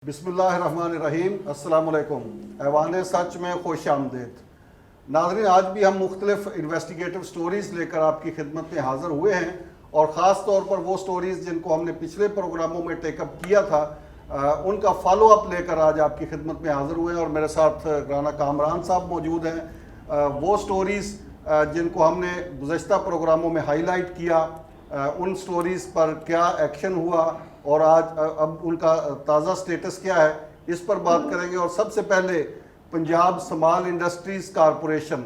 बिस्मिल्लाहिर्रहमानिर्रहीम, अस्सलामुअलैकुम। ऐवान सच में खुश आमदेद। नाज़रीन, आज भी हम मुख्तलिफ इन्वेस्टिगेटिव स्टोरीज़ लेकर आपकी खिदमत में हाज़िर हुए हैं और ख़ास तौर पर वो स्टोरीज़ जिनको हमने पिछले प्रोग्रामों में टेकअप किया था उनका फॉलो अप लेकर आज आपकी खिदमत में हाज़िर हुए हैं और मेरे साथ राना कामरान साहब मौजूद हैं। वो स्टोरीज़ जिनको हमने गुज़श्ता प्रोग्रामों में हाईलाइट किया, उन स्टोरीज़ पर क्या एक्शन हुआ और आज अब उनका ताज़ा स्टेटस क्या है, इस पर बात करेंगे। और सबसे पहले पंजाब स्मॉल इंडस्ट्रीज़ कॉरपोरेशन,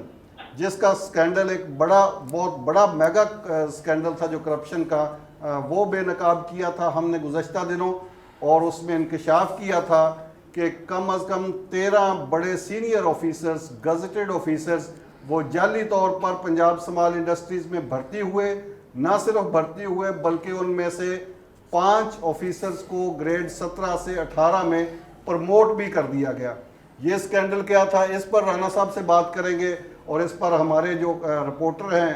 जिसका स्कैंडल एक बहुत बड़ा मेगा स्कैंडल था जो करप्शन का, वो बेनकाब किया था हमने गुज़श्ता दिनों और उसमें इंकशाफ किया था कि कम अज़ कम 13 बड़े सीनियर ऑफिसर्स, गज़टेड ऑफिसर्स, वो जाली तौर पर पंजाब स्मॉल इंडस्ट्रीज़ में भर्ती हुए। ना सिर्फ भर्ती हुए बल्कि उनमें से 5 ऑफिसर्स को ग्रेड 17 से 18 में प्रमोट भी कर दिया गया। ये स्कैंडल क्या था, इस पर राना साहब से बात करेंगे और इस पर हमारे जो रिपोर्टर हैं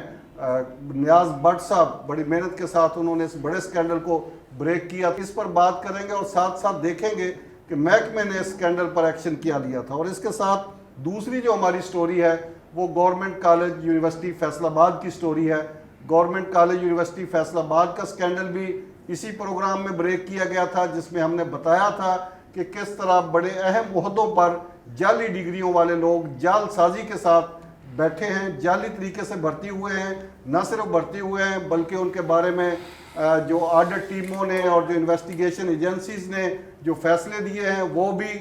नियाज भट्ट साहब, बड़ी मेहनत के साथ उन्होंने इस बड़े स्कैंडल को ब्रेक किया। इस पर बात करेंगे और साथ साथ देखेंगे कि महकमे ने इस स्कैंडल पर एक्शन क्या लिया था। और इसके साथ दूसरी जो हमारी स्टोरी है वो गवर्नमेंट कॉलेज यूनिवर्सिटी फैसलाबाद की स्टोरी है। गवर्नमेंट कॉलेज यूनिवर्सिटी फैसलाबाद का स्कैंडल भी इसी प्रोग्राम में ब्रेक किया गया था, जिसमें हमने बताया था कि किस तरह बड़े अहम ओहदों पर जाली डिग्रियों वाले लोग जालसाजी के साथ बैठे हैं, जाली तरीके से भर्ती हुए हैं। न सिर्फ भर्ती हुए हैं बल्कि उनके बारे में जो ऑडिट टीमों ने और जो इन्वेस्टिगेशन एजेंसीज ने जो फैसले दिए हैं वो भी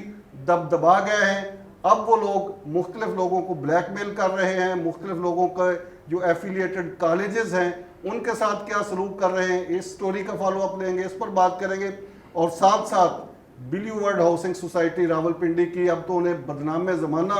दबदबा गए हैं। अब वो लोग मुख्तलिफ लोगों को ब्लैकमेल कर रहे हैं, मुख्तलिफ लोगों का जो एफिलिएटेड कॉलेजेस हैं उनके साथ क्या सलूक कर रहे हैं, इस स्टोरी का फॉलो अप लेंगे, इस पर बात करेंगे। और साथ साथ बिली वर्ल्ड हाउसिंग सोसाइटी रावलपिंडी की, अब तो उन्हें बदनाम ज़माना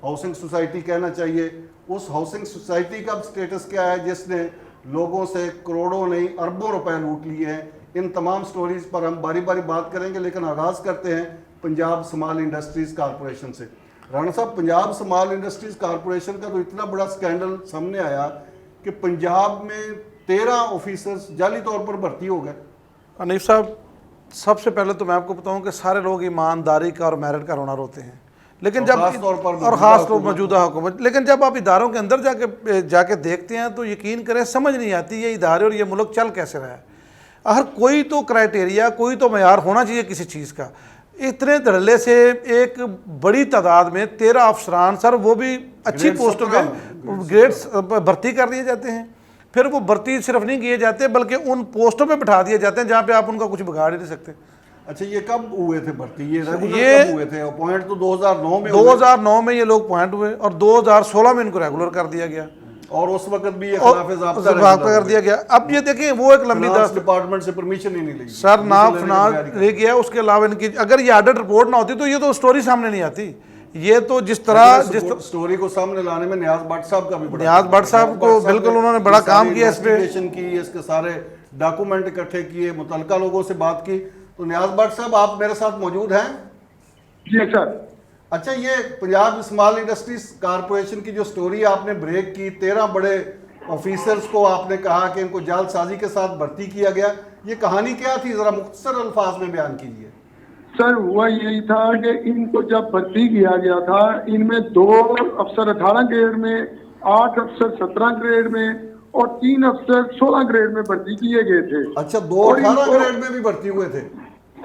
हाउसिंग सोसाइटी कहना चाहिए, उस हाउसिंग सोसाइटी का स्टेटस क्या है जिसने लोगों से करोड़ों नहीं अरबों रुपए लूट लिए हैं। इन तमाम स्टोरीज पर हम बारी बारी बात करेंगे, लेकिन आगाज़ करते हैं पंजाब स्मॉल इंडस्ट्रीज़ कॉरपोरेशन से। राणा साहब, पंजाब स्मॉल इंडस्ट्रीज़ कॉरपोरेशन का तो इतना बड़ा स्कैंडल सामने आया कि पंजाब में 13 ऑफिसर्स जाली तौर पर भर्ती हो गए। हनीफ साहब, सबसे पहले तो मैं आपको बताऊं कि सारे लोग ईमानदारी का और मेरिट का रोना रोते हैं, लेकिन जब ख़ास तौर मौजूदा हुकूमत, लेकिन जब आप इदारों के अंदर जाके देखते हैं तो यकीन करें समझ नहीं आती ये इदारे और ये मुल्क चल कैसे रहा है। हर कोई तो क्राइटेरिया, कोई तो मयार होना चाहिए किसी चीज़ का। इतने धड़ल्ले से एक बड़ी तादाद में 13 अफसरान, सर वो भी अच्छी पोस्टों में ग्रेड्स भर्ती कर दिए जाते हैं। फिर वो भर्ती सिर्फ नहीं किए जाते बल्कि उन पोस्टों पे बिठा दिए जाते हैं जहाँ पे आप उनका कुछ बिगाड़ ही नहीं सकते। अच्छा, ये कब हुए थे भर्ती? ये कब हुए थे? अपॉइंट तो 2009 में 2009 में ये लोग अपॉइंट हुए और 2016 में इनको रेगुलर कर दिया गया और उस वक्त भी ये खिलाफ कर दिया गया। अब ये देखें, वो एक लंबी डिपार्टमेंट से परमिशन ही नहीं ली सर, ना फिनांस ले गया। उसके अलावा इनकी अगर ये ऑडिट रिपोर्ट ना होती तो ये तो स्टोरी सामने नहीं आती। ये तो जिस तरह स्टोरी को सामने लाने में नियाज भट्ट साहब का भी नियाज भट्ट साहब को बिल्कुल उन्होंने बड़ा काम किया, इस पे इसके सारे डॉक्यूमेंट इकट्ठे किए, मुतलका लोगों से बात की। तो नियाज भट्ट साहब, आप मेरे साथ मौजूद हैं? जी सर। अच्छा, ये पंजाब स्मॉल इंडस्ट्रीज कॉरपोरेशन की जो स्टोरी आपने ब्रेक की, 13 बड़े ऑफिसर्स को आपने कहा कि इनको जालसाजी के साथ भर्ती किया गया, ये कहानी क्या थी, जरा मुख्तसर अल्फाज में बयान कीजिए। सर, हुआ यही था कि इनको जब भर्ती किया गया था, इनमें 2 अफसर 18 ग्रेड में, 8 अफसर 17 ग्रेड में और 3 अफसर 16 ग्रेड में भर्ती किए गए थे। अच्छा, 2 18 ग्रेड में भी भर्ती हुए थे?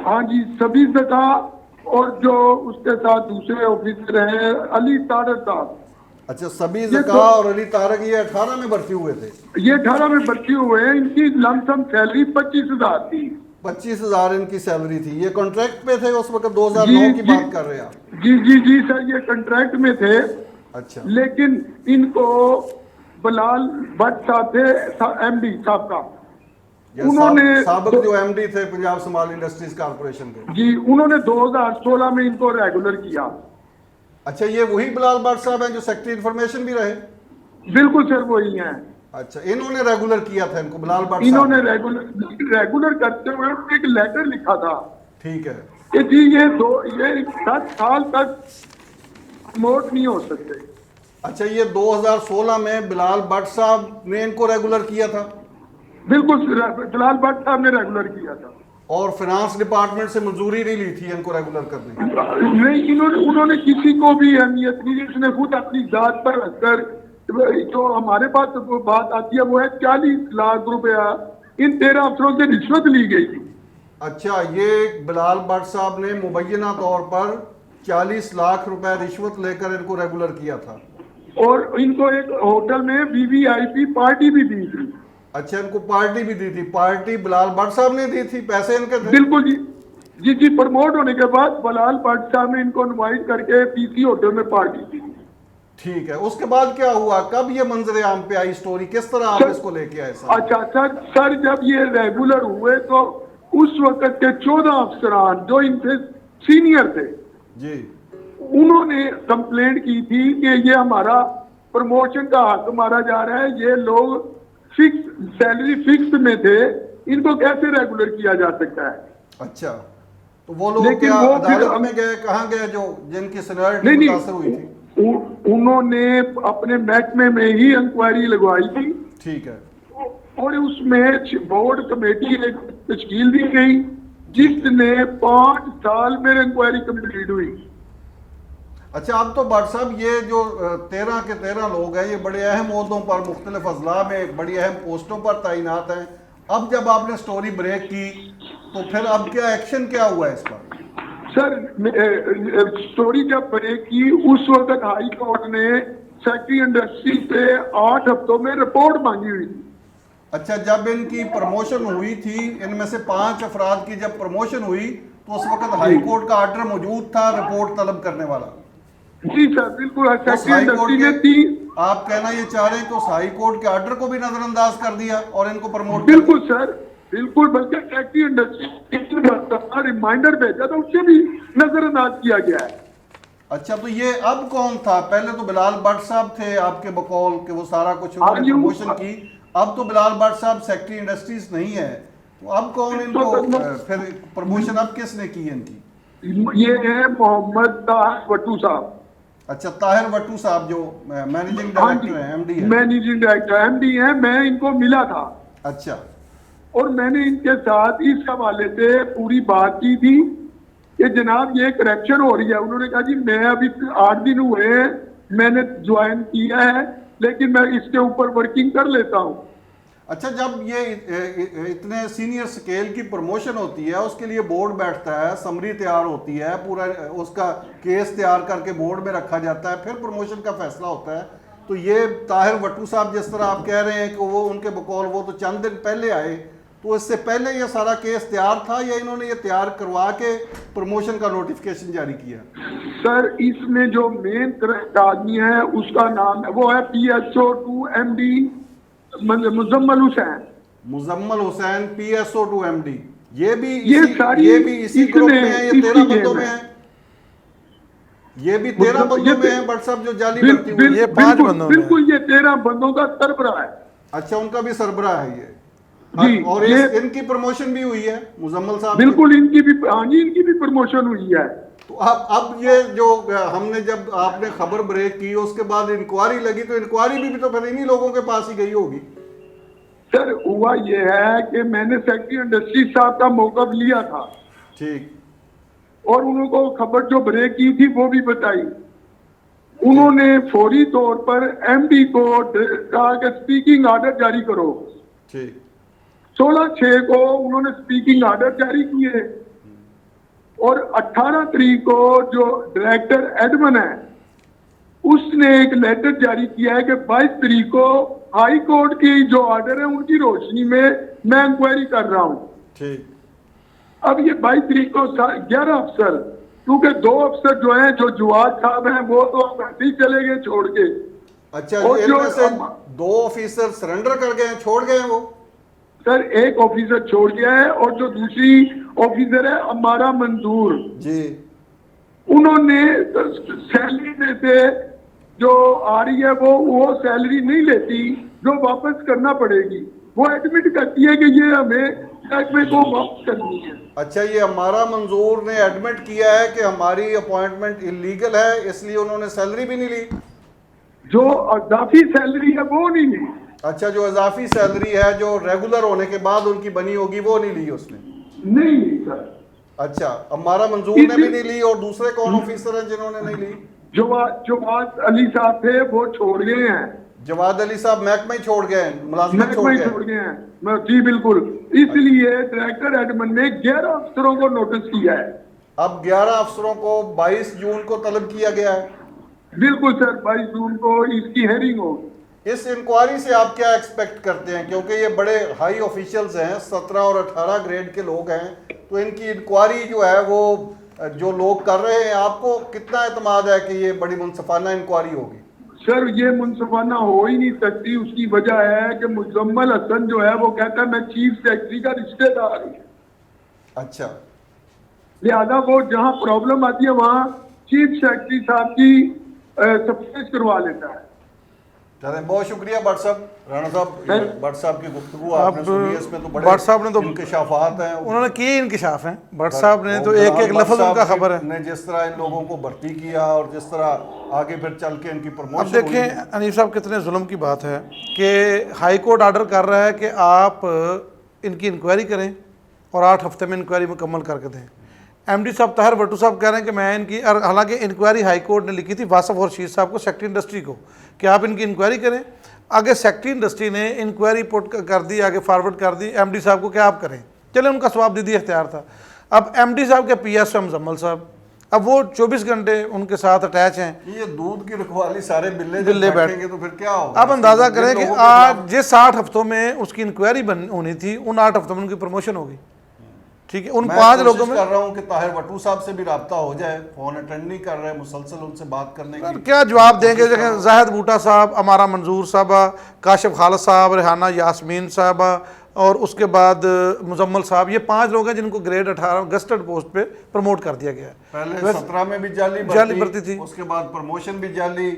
हाँ जी, सभी जगह। और जो उसके साथ दूसरे ऑफिसर हैं अली तारक साहब। अच्छा, सभी जगह और अली तारक, ये 18 में भर्ती हुए थे? ये 18 में भर्ती हुए हैं। इनकी लमसम सैलरी 25,000 थी। 25,000 इनकी सैलरी थी। ये कॉन्ट्रैक्ट पे थे उस वक्त? 2009 की बात कर रहे हैं आप? जी जी जी सर, ये कॉन्ट्रैक्ट में थे। अच्छा, लेकिन इनको बिलाल भट्ट साहब थे एमडी साहब का, उन्होंने साबिक जो एमडी थे पंजाब स्मॉल इंडस्ट्रीज कॉरपोरेशन के, जी, उन्होंने 2016 में इनको रेगुलर किया। अच्छा, ये वही बिलाल भट्ट साहब हैं जो सेक्रेटरी इंफॉर्मेशन भी रहे? बिल्कुल सर, वही हैं। अच्छा, इन्होंने रेगुलर किया था इनको, बिलाल भट्ट? इन्होंने रेगुलर करते हुए एक लेटर लिखा था, ठीक है, कि जी ये 10 साल तक प्रमोट नहीं हो सकते। अच्छा, ये 2016 में बिलाल भट्ट साहब ने इनको रेगुलर किया था? बिल्कुल, बिलाल भट्ट साहब ने रेगुलर किया था। और फाइनेंस डिपार्टमेंट से मंजूरी नहीं ली थी इनको रेगुलर करने की? नहीं, उन्होंने किसी को भी अहमियत नहीं दी। उसने खुद अपनी जात पर रखकर, जो हमारे पास तो बात आती है वो है 40 लाख रुपया इन 13 अफसरों से रिश्वत ली गई थी। अच्छा, ये बिलाल भट्ट साहब ने मुबैना तौर पर 40 लाख रुपए रिश्वत लेकर इनको रेगुलर किया था और इनको एक होटल में वीवीआईपी पार्टी भी दी थी। अच्छा, इनको पार्टी भी दी थी? पार्टी बिलाल भट्ट साहब ने दी थी? पैसे इनके थे? बिल्कुल जी, जी प्रमोट होने के बाद बिलाल भट्ट साहब ने इनको इनवाइट करके पीसी होटल में पार्टी दी। ठीक है, उसके बाद क्या हुआ? कब ये मंजरे आम पे आई स्टोरी? किस तरह आप इसको लेके आए सर? अच्छा सर, जब ये रेगुलर हुए तो उस वक्त के 14 अफसरान जो इनसे सीनियर थे जी, उन्होंने कंप्लेंट की थी कि ये हमारा प्रमोशन का हक मारा जा रहा है, ये लोग फिक्स सैलरी फिक्स में थे, इनको कैसे रेगुलर किया जा सकता है। अच्छा, तो वो लोग लेकिन क्या वो अदालत में गए? कहाँ गए जो जिनकी सीनियरिटी नहीं, मुतासर हुई थी? उन्होंने अपने महकमे में ही इंक्वायरी लगवाई थी। ठीक है, और उसमें बोर्ड कमेटी एक तश्कील दी गई जिसने 5 साल में इंक्वायरी कंप्लीट हुई। अच्छा, अब तो भट्ट साहब ये जो 13 के 13 लोग हैं, ये बड़े अहम ओहदों पर मुख्तलिफ अजला में बड़ी अहम पोस्टों पर तैनात हैं। अब जब आपने स्टोरी ब्रेक की तो फिर अब क्या एक्शन क्या हुआ है इस पर? सर, स्टोरी जब ब्रेक की उस वक्त हाई कोर्ट ने सेक्रेटरी इंडस्ट्री से 8 हफ्तों में रिपोर्ट मांगी हुई थी। अच्छा, जब इनकी प्रमोशन हुई थी, इनमें से 5 अफराद की जब प्रमोशन हुई तो उस वक्त हाई कोर्ट का आर्डर मौजूद था रिपोर्ट तलब करने वाला? जी सर, बिल्कुल। उस हाई कोर्ट के आप कहना ये चाह रहे हैं कि उस हाई कोर्ट के आर्डर को भी नजरअंदाज कर दिया और इनको प्रमोट? बिल्कुल सर, बिल्कुल। बल्कि सेक्रेटरी इंडस्ट्री रिमाइंडर भेजा था, उससे भी नजरअंदाज किया गया है। अच्छा, तो ये अब कौन था? पहले तो बिलाल भट्ट साहब थे आपके बकौल कि वो सारा कुछ उन्होंने प्रमोशन की। अब तो बिलाल भट्ट साहब सेक्रेटरी इंडस्ट्रीज नहीं है, तो अब कौन इनको फिर प्रमोशन अब किसने की इनकी? ये है मोहम्मद ताहिर वट्टू साहब। अच्छा, ताहिर वट्टू साहब जो मैनेजिंग डायरेक्टर हैं, एमडी हैं? मैनेजिंग डायरेक्टर एमडी हैं। मैं इनको मिला था। अच्छा, और मैंने इनके साथ इस हवाले से पूरी बात की थी कि जनाब ये करप्शन हो रही है। उन्होंने कहा जी मैं अभी 8 दिन हुए हैं, मैंने ज्वाइन किया है, लेकिन मैं इसके ऊपर वर्किंग कर लेता हूँ। अच्छा, जब ये इतने सीनियर स्केल की प्रमोशन होती है उसके लिए बोर्ड बैठता है, समरी तैयार होती है, पूरा उसका केस तैयार करके बोर्ड में रखा जाता है, फिर प्रमोशन का फैसला होता है। तो ये ताहिर वट्टू साहब जिस तरह आप कह रहे हैं कि वो उनके बकौल वो तो चंद दिन पहले आए, तो इससे पहले ये सारा केस तैयार था या इन्होंने ये तैयार करवा के प्रमोशन का नोटिफिकेशन जारी किया? सर, इसमें जो मेन करंट आदमी है उसका नाम है, वो है PSO 2 MD Muzammil Hussain. Muzammil Hussain, PSO 2 MD। ये भी इसी ग्रुप में है? ये 13 बंदों में है? ये भी 13 बंदों में है भट्ट साहब जो जाली भर्ती हुई? ये 5 बंदों में। बिल्कुल, ये 13 बंदों का सरबराह है। अच्छा, उनका भी सरबराह है ये? जी, और इनकी प्रमोशन भी हुई है मुजम्मल साहब? बिल्कुल, इनकी भी, हाँ जी, इनकी भी प्रमोशन हुई है। तो अब ये जो हमने जब आपने खबर ब्रेक की उसके बाद इंक्वायरी लगी, तो इंक्वायरी भी तो फिर इन्हीं लोगों के पास ही गई होगी? सर, हुआ ये है कि मैंने सेक्रेटरी इंडस्ट्री साहब का मौक़िफ़ लिया था। ठीक। और उनको खबर जो ब्रेक की थी वो भी बताई। उन्होंने फौरी तौर पर MD को कहा कि स्पीकिंग ऑर्डर जारी करो। ठीक। 16/6 को उन्होंने स्पीकिंग ऑर्डर जारी किए और 18 तारीख को जो डायरेक्टर एडमन है उसने एक लेटर जारी किया है कि 22 तारीख को हाई कोर्ट की जो ऑर्डर है उनकी रोशनी में मैं इंक्वायरी कर रहा हूं। ठीक। अब ये 22 तारीख को 11 अफसर, क्योंकि 2 अफसर जो हैं, जो जवाद साहब हैं, वो तो ऐसे ही चले गए छोड़ के। अच्छा, इनमें से 2 ऑफिसर सरेंडर कर गए, छोड़ गए वो? सर, एक ऑफिसर छोड़ गया है और जो दूसरी ऑफिसर है अमारा मंजूर जी, उन्होंने सैलरी में से जो आ रही है वो सैलरी नहीं लेती, जो वापस करना पड़ेगी। वो एडमिट करती है कि ये हमें महकमे को वापस करनी है। अच्छा, ये हमारा मंजूर ने एडमिट किया है कि हमारी अपॉइंटमेंट इलीगल है, इसलिए उन्होंने सैलरी भी नहीं ली? जो अजाफी सैलरी है वो नहीं ली। अच्छा, जो इजाफी सैलरी है जो रेगुलर होने के बाद उनकी बनी होगी वो नहीं ली उसने? नहीं ली सर। अच्छा, अम्मारा मंजूर ने भी नहीं ली, और दूसरे कौन ऑफिसर हैं जिन्होंने नहीं ली? जवाद अली साहब थे, वो छोड़ गए हैं। जवाद अली साहब महकमा ही छोड़ गए हैं, मुलाजमत छोड़ महकमा गए? छोड़ गए हैं जी, बिल्कुल। इसलिए डायरेक्टर एडमिन ने 11 अफसरों को नोटिस किया है। अब 11 अफसरों को 22 जून को तलब किया गया है। बिल्कुल सर, 22 जून को इसकी हेयरिंग होगी। इस इंक्वायरी से आप क्या एक्सपेक्ट करते हैं, क्योंकि ये बड़े हाई ऑफिशियल्स हैं, 17 और 18 ग्रेड के लोग हैं, तो इनकी इंक्वायरी जो है वो जो लोग कर रहे हैं, आपको कितना एतमाद है कि ये बड़ी मुनसफाना इंक्वायरी होगी? सर ये मुनसफाना हो ही नहीं सकती। उसकी वजह है कि मुजम्मल हसन जो है वो कहता है मैं चीफ सेक्रेटरी का रिश्तेदार हूँ। अच्छा, लिहाजा वो जहाँ प्रॉब्लम आती है वहाँ चीफ सेक्रेटरी साहब की सफारिश करवा लेता है। चलें, बहुत शुक्रिया भट्ट साहब। राणा साहब, भट्ट साहब की गुफ्तगू आपने सुनी है, इसमें तो बड़े भट्ट साहब ने तो इंकिशाफात हैं, उन्होंने किए इंकिशाफ हैं। भट्ट साहब ने तो एक एक लफ्ज उनका खबर है। ने जिस तरह इन लोगों को भर्ती किया और जिस तरह आगे फिर चल के इनकी अब प्रमोशन देखें अनीफ साहब, कितने जुल्म की बात है कि हाई कोर्ट ऑर्डर कर रहा है कि आप इनकी इंक्वायरी करें और 8 हफ्ते में इंक्वायरी मुकम्मल करके दें। एमडी साहब ताहिर भट्टू साहब कह रहे हैं कि मैं इनकी, और हालांकि इंक्वायरी हाई कोर्ट ने लिखी थी वासफ और शीर साहब को, सेक्रेटरी इंडस्ट्री को, कि आप इनकी इंक्वायरी करें। आगे सेक्रेटरी इंडस्ट्री ने इंक्वायरी पुट कर दी, आगे फॉरवर्ड कर दी एमडी साहब को, क्या आप करें। चले, उनका जवाबदीदी इख्तियार था। अब एमडी साहब के पीएस मुजम्मल साहब, अब वो 24 घंटे उनके साथ अटैच हैं। ये दूध की रखवाली सारे बिल्ले बिल्ले बैठेंगे तो फिर क्या होगा? आप अंदाजा करें कि आज जिस 8 हफ्तों में उसकी इंक्वायरी होनी थी, उन 8 हफ्तों में उनकी प्रमोशन होगी। ठीक है, उन 5 लोगों में कर रहा हूं कि ताहिर भट्टू साहब से भी राब्ता हो जाए, फोन अटेंड नहीं कर रहे, मुसलसल उनसे बात करने की क्या जवाब देंगे। जगह जाहिद बूटा साहब, अमारा मंजूर साहबा, काशिफ खालिद साहब, रेहाना यास्मीन साहबा, और उसके बाद मुजम्मल साहब, ये 5 लोग हैं जिनको ग्रेड 18 गस्टेड पोस्ट पे प्रमोट कर दिया गया है। पहले 17 में भी जाली भर्ती थी, उसके बाद प्रमोशन भी जाली,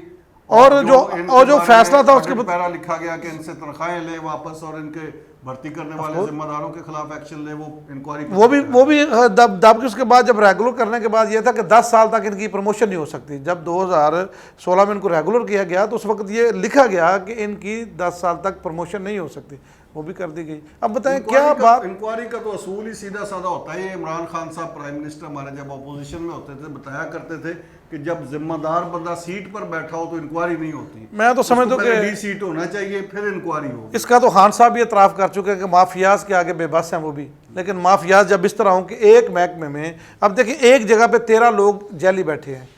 और जो फैसला था उसके पैरा लिखा गया कि इनसे तनख्वाहें ले वापस और इनके भर्ती करने वाले जिम्मेदारों के खिलाफ एक्शन ले, वो इंक्वायरी वो भी दब के उसके बाद जब रेगुलर करने के बाद ये था कि 10 साल तक इनकी प्रमोशन नहीं हो सकती। जब 2016 में इनको रेगुलर किया गया तो उस वक्त ये लिखा गया कि इनकी 10 साल तक प्रमोशन नहीं हो सकती, वो भी कर दी गई। अब बताएं क्या बात। इंक्वायरी का तो असूल ही सीधा साधा होता है। इमरान खान साहब प्राइम मिनिस्टर हमारे जब अपोजिशन में होते थे बताया करते थे कि जब जिम्मेदार बंदा सीट पर बैठा हो तो इंक्वायरी नहीं होती। मैं तो समझता हूं कि सीट होना चाहिए फिर इंक्वायरी हो। इसका तो खान साहब भी एतराफ़ कर चुके हैं कि माफियाज के आगे बेबस हैं वो भी। लेकिन माफियाज जब इस तरह हो कि एक महकमे में, अब देखिए एक जगह पे 13 लोग जैली बैठे हैं।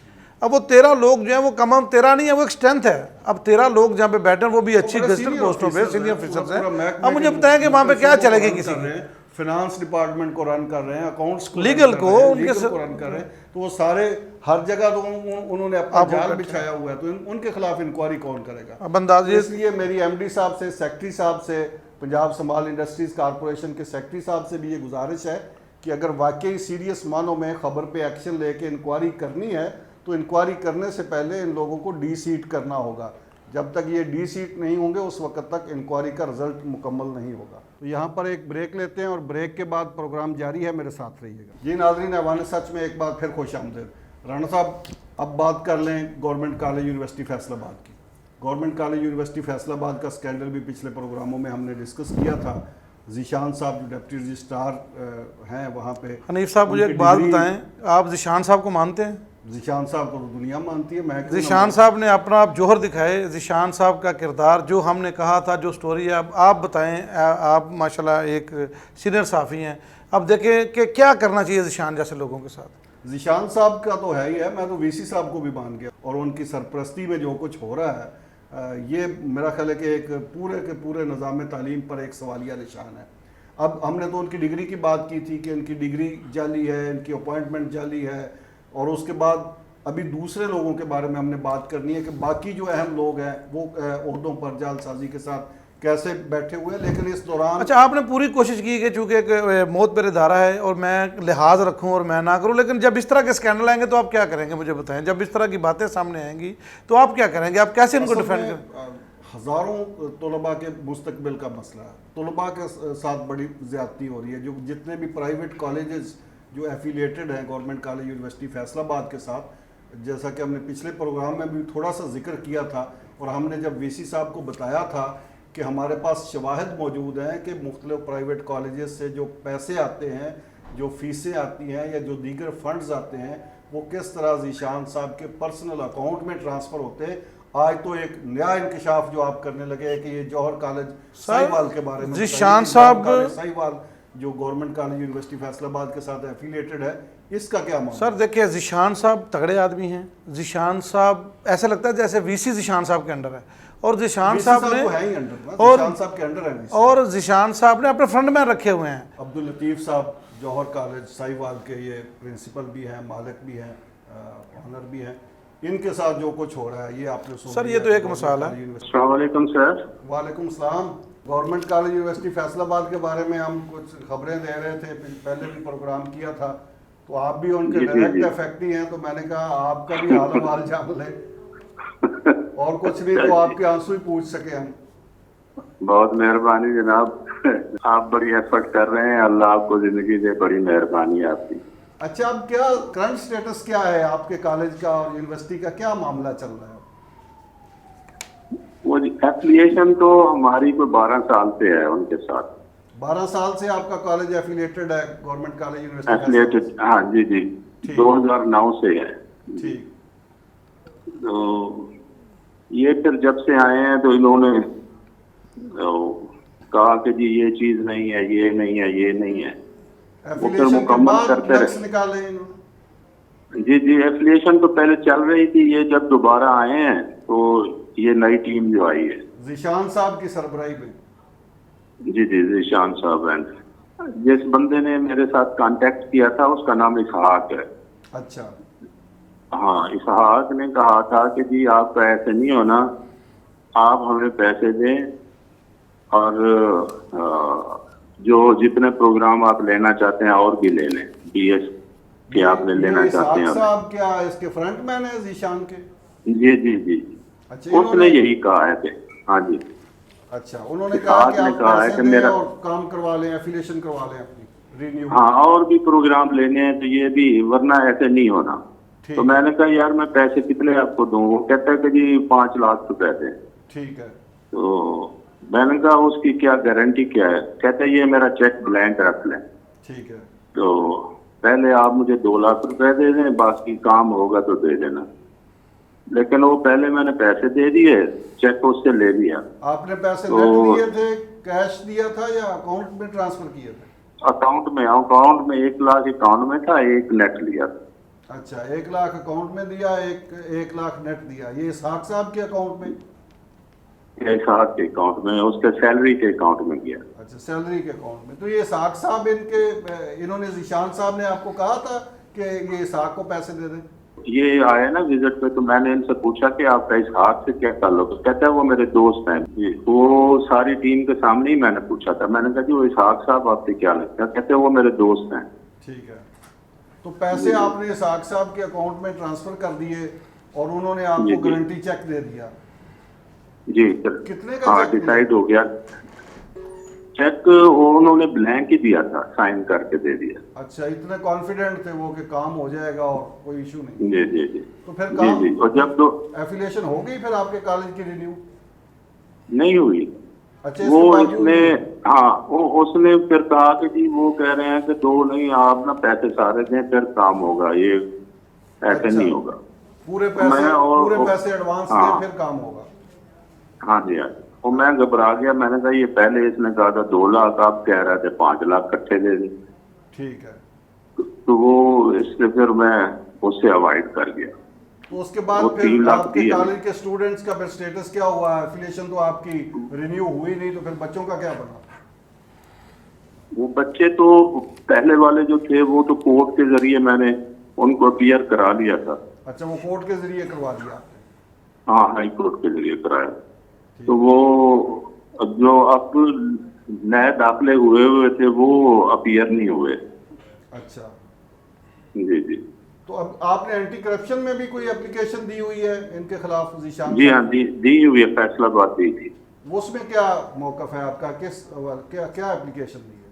अब वो 13 लोग जो हैं वो कम 13 नहीं है, वो एक स्ट्रेंथ है। अब 13 लोग जहाँ पे बैठे हैं वो भी अच्छी गस्टेड पोस्टों पे सीनियर ऑफिसर्स हैं। अब मुझे बताएं कि वहाँ पे क्या चलेगी किसी की। फाइनेंस डिपार्टमेंट को रन कर रहे हैं, अकाउंट्स लीगल को उनके रन कर रहे हैं, तो वो सारे हर जगह तो उन्होंने अपना जाल बिछाया हुआ है, तो उनके खिलाफ इंक्वायरी कौन करेगा? अब अंदाजे इसलिए मेरी एमडी साहब से, सेक्रेटरी साहब से, पंजाब संभाल इंडस्ट्रीज कारपोरेशन के सेक्रेटरी साहब से भी ये गुजारिश है कि अगर वाकई सीरियस मानों में खबर पे एक्शन लेके इंक्वायरी करनी है तो इंक्वायरी करने से पहले इन लोगों को डी सीट करना होगा। जब तक ये डी सीट नहीं होंगे उस वक्त तक इंक्वायरी का रिजल्ट मुकम्मल नहीं होगा। तो यहाँ पर एक ब्रेक लेते हैं और ब्रेक के बाद प्रोग्राम जारी है, मेरे साथ रहिएगा। जी नाज़रीन, ऐवान सच में एक बार फिर खुश आमदीद। राणा साहब, अब बात कर लें गवर्नमेंट कॉलेज यूनिवर्सिटी फैसलाबाद की। गवर्नमेंट कॉलेज यूनिवर्सिटी फैसलाबाद का स्कैंडल भी पिछले प्रोग्रामों में हमने डिस्कस किया था। ज़ीशान साहब जो डिप्टी रजिस्ट्रार हैं वहाँ पे, हनीफ साहब मुझे एक बात बताएं, आप ज़ीशान साहब को मानते हैं? ज़ीशान साहब को तो दुनिया मानती है। मैं ज़ीशान साहब ने अपना आप जोहर दिखाए। ज़ीशान साहब का किरदार जो हमने कहा था, जो स्टोरी है, अब आप बताएं। आप माशाल्लाह एक सीनियर साफ़ी हैं, अब देखें कि क्या करना चाहिए ज़ीशान जैसे लोगों के साथ। ज़ीशान साहब का तो है ही है, मैं तो वीसी साहब को भी मान गया, और उनकी सरपरस्ती में जो कुछ हो रहा है ये मेरा ख्याल है कि एक पूरे के पूरे निज़ाम तालीम पर एक सवालिया निशान है। अब हमने तो उनकी डिग्री की बात की थी कि इनकी डिग्री जाली है, इनकी अपॉइंटमेंट जाली है, और उसके बाद अभी दूसरे लोगों के बारे में हमने बात करनी है कि बाकी जो अहम लोग हैं वो ओहदों पर जालसाजी के साथ कैसे बैठे हुए हैं। लेकिन इस दौरान अच्छा, आपने पूरी कोशिश की कि चूंकि एक मौत पर इदारा है और मैं लिहाज रखूं और मैं ना करूं, लेकिन जब इस तरह के स्कैंडल आएंगे तो आप क्या करेंगे मुझे बताएं। जब इस तरह की बातें सामने आएंगी तो आप क्या करेंगे, आप कैसे इनको डिफेंड करें? हज़ारों तलबा के मुस्तकबिल का मसला है, तलबा के साथ बड़ी ज़्यादती हो रही है। जो जितने भी प्राइवेट कॉलेजेस जो एफिलिएटेड हैं गवर्नमेंट कॉलेज यूनिवर्सिटी फैसलाबाद के साथ, जैसा कि हमने पिछले प्रोग्राम में भी थोड़ा सा जिक्र किया था, और हमने जब वीसी साहब को बताया था कि हमारे पास शवाहिद मौजूद हैं कि मुख्तलिफ प्राइवेट कॉलेजेस से जो पैसे आते हैं जो फीसें आती हैं या जो दीगर फंड्स आते हैं वो किस तरह ज़ीशान साहब के पर्सनल अकाउंट में ट्रांसफ़र होते हैं। आज तो एक नया इंकशाफ जो आप करने लगे हैं कि ये जौहर कॉलेज साहिवाल के बारे में ज़ीशान बताइए। साहब कॉलेज साहिवाल जो गवर्नमेंट कॉलेज यूनिवर्सिटी फैसलाबाद के साथ एफिलिएटेड है, इसका क्या मामला? सर देखिए, ज़ीशान साहब तगड़े आदमी हैं। ज़ीशान साहब ऐसा लगता है जैसे वीसी ज़ीशान साहब के अंडर है, और ज़ीशान साहब ने तो है ही अंडर, और ज़ीशान साहब के अंडर है। और ज़ीशान साहब ने अपने फ्रंटमैन रखे हुए हैं। अब्दुल लतीफ़ साहब जौहर कॉलेज साहिवाल के ये प्रिंसिपल भी हैं, मालिक भी हैं, ऑनर भी हैं। इनके साथ जो कुछ हो रहा है ये आपने सुन सर, लिया। ये तो एक मिसाल है। अस्सलाम वालेकुम सर। वालेकुम सलाम। गवर्नमेंट कॉलेज यूनिवर्सिटी फैसलाबाद के बारे में हम कुछ खबरें दे रहे थे, पहले भी प्रोग्राम किया था, तो आप भी उनके जी, डायरेक्ट जी। इफेक्टी हैं, तो मैंने कहा आपका भी हाल हवाल जान लें, और कुछ नहीं तो आपके आंसू ही पूछ सके हम। बहुत मेहरबानी जनाब, आप बड़ी एफर्ट कर रहे हैं, अल्लाह आपको जिंदगी दे, बड़ी मेहरबानी है आपकी। अच्छा, अब क्या करंट स्टेटस क्या है आपके कॉलेज का और यूनिवर्सिटी का, क्या मामला चल रहा है? वो एफिलिएशन तो हमारी कोई 12 साल से है उनके साथ। 12 साल से आपका कॉलेज एफिलिएटेड है गवर्नमेंट कॉलेज यूनिवर्सिटी? एफिलिएटेड, हाँ जी जी, ठीक। 2009 से है। ठीक। तो ये फिर जब से आए हैं तो इन्होंने कहा कि जी ये चीज नहीं है, ये नहीं है, ये नहीं है। वो फिर एफिलिएशन के मुकम्मल बाद करते ड्रग्स रहे। निकाले इन्होंने? जी जी, एफिलिएशन तो पहले चल रही थी, ये जब दोबारा आए हैं तो ये नई टीम जो आई है। ज़ीशान साहब की सरबराही में? जी जी, ज़ीशान साहब हैं। जिस बंदे ने मेरे साथ कांटेक्ट किया था उसका नाम इसहाक है। अच्छा। हाँ, इसहाक ने कहा था कि जी आपका ऐसे नहीं होना, आप हमें पैसे दें और जो जितने प्रोग्राम आप लेना चाहते हैं और भी ले लें, बीएस के आप लेना ये चाहते इसहाक हैं। साहब क्या इसके फ्रंटमैन है ज़ीशान के? जी जी जी, अच्छा, उसने इन्होंने यही कहा है कि हाँ जी। अच्छा, उन्होंने कहा कि इसहाक ने आप कहा है पैसे कि दें मेरा- और काम करवा लें, एफिलिएशन करवा लें अपनी रिन्यू। हाँ, और भी प्रोग्राम लेने हैं तो ये भी, वरना ऐसे नहीं होना। ठीक तो है। मैंने कहा यार मैं पैसे कितने आपको दूं? वो कहता है कि जी 5 लाख रुपए दें। ठीक है। तो मैंने कहा उसकी क्या गारंटी क्या है? कहता है ये मेरा चेक ब्लैंक रख लें। ठीक है। तो पहले आप मुझे 2 लाख रुपए दे दें, बाकी काम होगा तो दे देना। लेकिन वो पहले मैंने पैसे दे दिए, चेक उससे ले लिया। आपने पैसे तो- नेट दिए थे, कैश दिया था या अकाउंट में ट्रांसफर किए थे? अकाउंट में 1 लाख अकाउंट में था, 1 नेट लिया था। अच्छा, 1 लाख अकाउंट में दिया, 1 लाख नेट दिया। ये इसहाक साहब के अकाउंट में? एक साथ के अकाउंट में, उसके सैलरी के अकाउंट में गया। अच्छा, सैलरी के अकाउंट में। तो ये इसहाक साहब इन्होंने ज़ीशान साहब ने आपको कहा था कि ये इसहाक को पैसे दे दें? ये आए ना विजिट पे, तो मैंने इनसे पूछा कि आपका इस हाथ से क्या ताल्लुक है? कहता है वो मेरे दोस्त हैं। वो सारी टीम के सामने ही मैंने पूछा था। मैंने कहा जी वो इसहाक साहब आपसे क्या लगता है? कहते हैं वो मेरे दोस्त हैं। ठीक है। तो पैसे आपने इसहाक साहब के अकाउंट में ट्रांसफर कर दिए और उन्होंने आपको जी, जी। गारंटी चेक दे दिया? जी सर। कितने का हाँ, चेक दिया? डिसाइड हो गया। चेक उन्होंने ब्लैंक ही दिया था, साइन करके दे दिया। अच्छा, इतने कॉन्फिडेंट थे वो कि काम हो जाएगा और कोई इशू नहीं? जी जी जी तो फिर जी काम जी। और जब तो एफिलिएशन हो गई फिर आपके कॉलेज की रिन्यू? नहीं हुई, अच्छा, वो इसके बावजूद इसने, नहीं? हाँ, वो उसने फिर कहा कि जी वो कह रहे हैं कि 2 नहीं, आप ना पैसे सारे दें फिर काम होगा, ये ऐसे अच्छा। नहीं होगा। पूरे मैं और- पैसे एडवांस हाँ। दें फिर काम होगा? हाँ जी, हाँ जी। वो मैं घबरा गया। मैंने कहा ये पहले इसने कहा था 2 लाख, आप कह रहे थे 5 लाख इकट्ठे दे दें। ठीक है। तो वो इसलिए फिर मैं उससे अवॉइड कर गया। तो उसके बाद वो फिर 3 लाख आपके दिए। कॉलेज के स्टूडेंट्स का फिर स्टेटस क्या हुआ? एफिलिएशन तो आपकी रिन्यू हुई नहीं, तो फिर बच्चों का क्या बना? वो बच्चे तो पहले वाले जो थे वो तो कोर्ट के जरिए मैंने उनको अपीयर करा लिया था। अच्छा, वो कोर्ट के जरिए करवा दिया आपने? हाँ, हाई कोर्ट के जरिए कराया। तो वो जो अब नए दाखिले हुए थे वो अपीयर नहीं हुए। अच्छा। जी जी तो अब आपने एंटी करप्शन में भी कोई एप्लीकेशन दी हुई है इनके खिलाफ ज़ीशान जी, हाँ, साहब? दी हुई है, फैसलाबाद दी थी। उसमें क्या मौकफ है आपका? क्या क्या एप्लीकेशन दी है?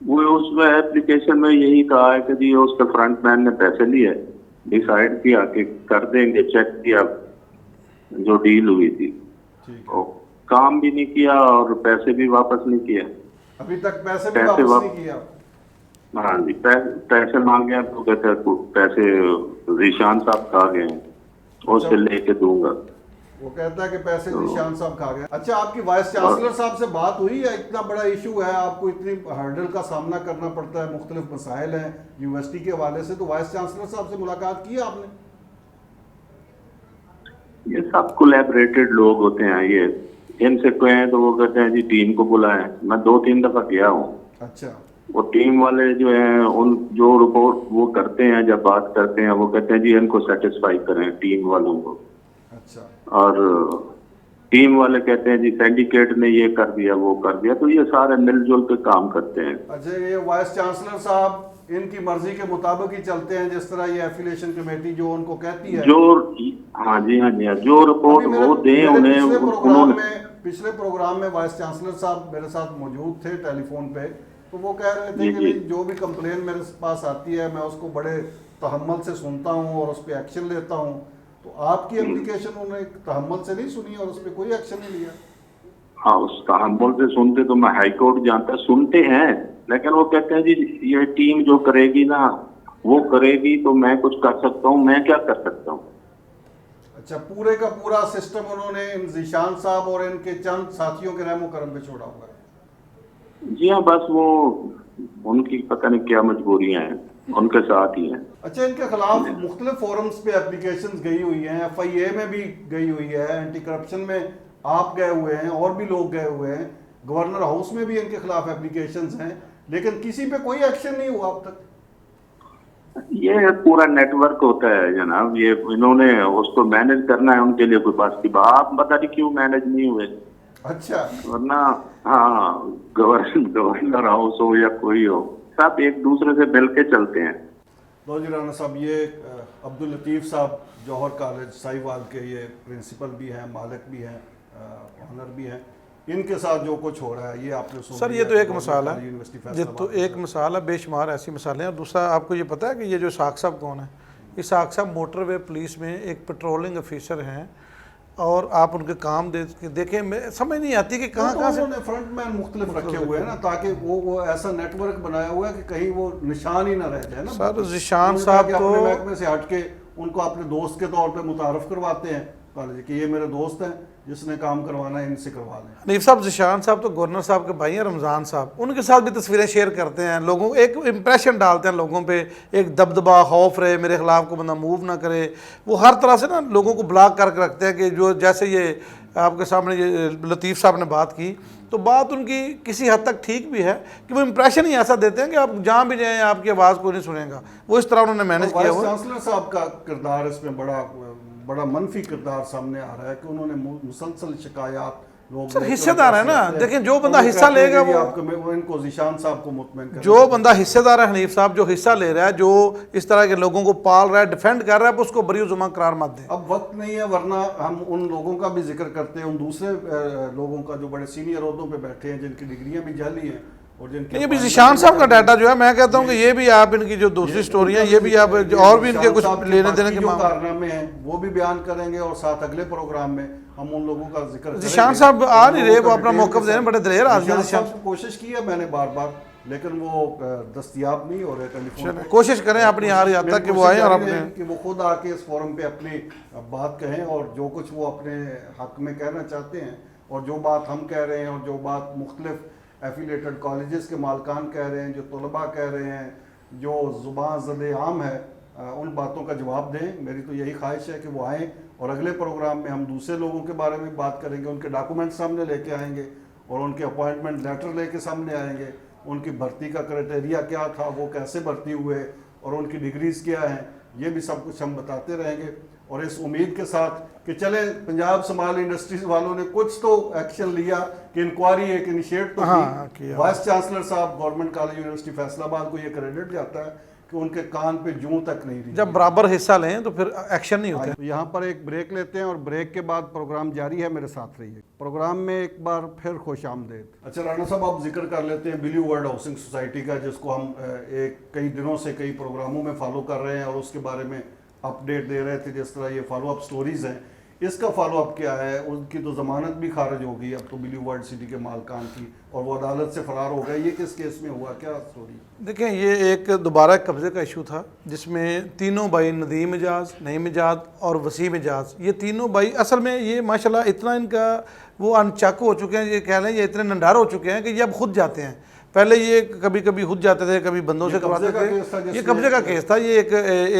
वो उसमें एप्लीकेशन में यही कहा है कि जी उसके फ्रंटमैन ने पैसे लिए, डिसाइड किया कि कर देंगे, चेक किया जो डील हुई थी, ठीक है। और काम भी नहीं किया और पैसे भी वापस नहीं किया। अभी तक पैसे भी पैसे वापस वाप- नहीं किया? हाँ जी, पैसे मांगे हैं तो कहते हैं पैसे जीशान साहब खा गए हैं, उससे लेके दूंगा। वो कहता है कि पैसे निशान साहब खा गए। अच्छा, आपकी वाइस चांसलर साहब से बात हुई है? इतना बड़ा इशू है, आपको इतनी हर्डल का सामना करना पड़ता है, मुख्तलिफ मसाइल हैं यूनिवर्सिटी के हवाले से, तो वाइस चांसलर साहब से मुलाकात की आपने? ये सब कोलैबोरेटेड लोग होते हैं, ये इनसे कहें तो वो कहते हैं जी टीम को बुलाएं। मैं 2-3 दफा गया हूँ। अच्छा, वो टीम वाले जो हैं उन जो रिपोर्ट वो करते हैं, जब बात करते हैं वो कहते हैं जी इनको सेटिस्फाई करें टीम वालों को। अच्छा, और टीम वाले कहते हैं जी सिंडिकेट ने ये कर दिया वो कर दिया, तो ये सारे मिलजुल के काम करते हैं। अच्छा, ये वाइस चांसलर साहब इनकी मर्जी के मुताबिक ही चलते हैं, जिस तरह ये एफिलिएशन कमेटी जो उनको कहती है, जो हाँ जी जो रिपोर्ट वो दें उन्हें। पिछले प्रोग्राम में वाइस चांसलर साहब मेरे साथ मौजूद थे टेलीफोन पे, तो वो कह रहे थे कि जो भी कंप्लेन मेरे पास आती है मैं उसको बड़े तहम्मुल से सुनता हूँ और उस पर एक्शन लेता हूँ। तो आपकी एप्लीकेशन उन्होंने तहम्मुल से नहीं सुनी और उस पर कोई एक्शन नहीं लिया? हाँ, उस तहम्मुल से सुनते तो मैं हाई कोर्ट जानता, सुनते हैं, लेकिन वो कहते हैं जी ये टीम जो करेगी ना वो करेगी तो मैं कुछ कर सकता हूँ, मैं क्या कर सकता हूँ। अच्छा, पूरे का पूरा सिस्टम उन्होंने इन जीशान साहब और इनके चंद साथियों के रहमो करम पे छोड़ा हुआ है? जी हाँ, बस वो उनकी पता नहीं क्या मजबूरियां हैं, उनके साथ ही हैं। अच्छा, इनके खिलाफ मुख्तलिफ फोरम्स पे एप्लीकेशंस गई हुई हैं, FIA में भी गई हुई है, एंटी करप्शन में आप गए हुए हैं और भी लोग गए हुए हैं, गवर्नर हाउस में भी इनके खिलाफ एप्लीकेशंस हैं, लेकिन किसी पे कोई एक्शन नहीं हुआ अब तक। ये पूरा नेटवर्क होता है जनाब, ये इन्होंने उसको मैनेज करना है, उनके लिए कोई बात की बात, आप बता रही क्यों मैनेज नहीं हुए? अच्छा, वरना हाँ गवर्नर हाउस हो या कोई हो, सब एक दूसरे से मिल के चलते हैं। लो जी राना साहब, ये अब्दुल लतीफ साहब जौहर कॉलेज साहिवाल के ये प्रिंसिपल भी हैं, मालिक भी हैं, ऑनर भी हैं, इनके साथ जो कुछ हो रहा है ये आपने सुन सर, ये तो एक मिसाल है, ये तो एक मिसाल है, बेशुमार ऐसी मिसालें हैं। दूसरा आपको ये पता है कि ये जो इसाक साहब कौन है? इसाक साहब मोटरवे पुलिस में एक पेट्रोलिंग ऑफिसर हैं, और आप उनके काम देखें, मैं समझ नहीं आती कि कहाँ से फ्रंटमैन मुख्तलिफ रखे हुए हैं ना, ताकि वो ऐसा नेटवर्क बनाया हुआ है कि कहीं वो निशान ही ना रह जाए ना। सर जीशान साहब तो महकमे से हट के उनको अपने दोस्त के तौर पे मुतारफ करवाते हैं कॉलेज कि ये मेरे दोस्त हैं, जिसने काम करवाना है इनसे करवा लें। हनीफ साहब जीशान साहब तो गवर्नर साहब के भाई हैं, रमज़ान साहब, उनके साथ भी तस्वीरें शेयर करते हैं, लोगों को एक इम्प्रेशन डालते हैं, लोगों पे एक दबदबा खौफ रहे, मेरे खिलाफ को बंदा मूव ना करे। वो हर तरह से ना लोगों को ब्लॉक करके रखते हैं कि जो जैसे ये आपके सामने ये लतीफ़ साहब ने बात की, तो बात उनकी किसी हद तक ठीक भी है कि वो इम्प्रेशन ही ऐसा देते हैं कि आप जहाँ भी जाएँ आपकी आवाज़ कोई नहीं सुनेगा, वो इस तरह उन्होंने मैनेज किया हुआ। चांसलर साहब का किरदार इसमें बड़ा मनफी किरदार सामने आ रहा है कि उन्होंने मुसलसल शिकायत लोग, सर हिस्सेदार है ना, देखिए जो बंदा हिस्सा लेगा वो इनको जीशान साहब को मुतमईन कर, जो बंदा हिस्सेदार है हनीफ साहब, जो हिस्सा ले रहा है, जो इस तरह के लोगों को पाल रहा है, डिफेंड कर रहा है, उसको बरी जुमा करार मत दे। अब वक्त नहीं है, वरना हम उन लोगों का भी जिक्र करते हैं, उन दूसरे लोगों का जो बड़े सीनियर ओहदों पे बैठे हैं, जिनकी डिग्रियां भी जाली हैं और जिनके ये भी जीशान साहब का डाटा जो है, मैं कहता हूँ कि ये भी आप इनकी जो दूसरी स्टोरी है, ये भी आप और भी इनके कुछ लेने देने के कारनामे हैं वो भी बयान करेंगे, और साथ अगले प्रोग्राम में हम उन लोगों का जिक्र। जीशान साहब आ नहीं रहे, वो अपना मौक़िफ़ दे रहे हैं, बड़े दिलेर आदमी हैं। जीशान साहब कोशिश की है मैंने बार बार, लेकिन वो दस्तयाब नहीं हो रहे टेलीफोन पे। कोशिश करें अपनी आ रही तक कि वो आए और अपने कि वो खुद आके इस फोरम पे अपनी बात कहें, और जो कुछ वो अपने हक में कहना चाहते हैं, और जो बात हम कह रहे हैं, और जो बात मुख्तलिफ एफिलेटेड कॉलेजेस के मालकान कह रहे हैं, जो तलबा कह रहे हैं, जो ज़ुबान ज़द आम है, उन बातों का जवाब दें। मेरी तो यही ख्वाहिश है कि वो आएँ, और अगले प्रोग्राम में हम दूसरे लोगों के बारे में बात करेंगे, उनके डॉक्यूमेंट सामने लेके आएंगे, और उनके अपॉइंटमेंट लेटर लेके सामने आएंगे, उनकी भर्ती का क्राइटेरिया क्या था, वो कैसे भर्ती हुए, और उनकी डिग्रीज़ क्या हैं, ये भी सब कुछ हम बताते रहेंगे। और इस उम्मीद के साथ कि चले पंजाब समाल इंडस्ट्रीज वालों ने कुछ तो एक्शन लिया कि इंक्वायरी एक इनिशिएट तो की। वाइस चांसलर साहब गवर्नमेंट कॉलेज यूनिवर्सिटी फैसलाबाद को ये क्रेडिट जाता है कि उनके कान पे जूं तक नहीं रही। जब बराबर हिस्सा लें तो फिर एक्शन नहीं होता। तो यहाँ पर एक ब्रेक लेते हैं, और ब्रेक के बाद प्रोग्राम जारी है, मेरे साथ रहिए। प्रोग्राम में एक बार फिर खुश आमदेद। अच्छा राना साहब, आप जिक्र कर लेते हैं ब्लू वर्ल्ड हाउसिंग सोसाइटी का, जिसको हम कई दिनों से कई प्रोग्रामों में फॉलो कर रहे हैं, और उसके बारे में अपडेट दे रहे थे, जिस तरह ये फॉलो अप स्टोरीज हैं। इसका फॉलोअप क्या है? उनकी तो जमानत भी खारिज हो गई अब तो ब्लू वर्ल्ड सिटी के मालकान की, और वो अदालत से फरार हो गए। ये किस केस में हुआ, क्या स्टोरी? देखें, ये एक दोबारा कब्जे का इशू था जिसमें तीनों भाई नदीम एजाज, नईम एजाज और वसीम एजाज, ये तीनों भाई असल में ये माशाल्लाह इतना इनका वो अनचाकू हो चुके हैं, ये कह लें ये इतने नंडार हो चुके हैं कि ये अब खुद जाते हैं। पहले ये कभी कभी खुद जाते थे, कभी बंदों से करवाते थे। ये कब्जे का केस था। ये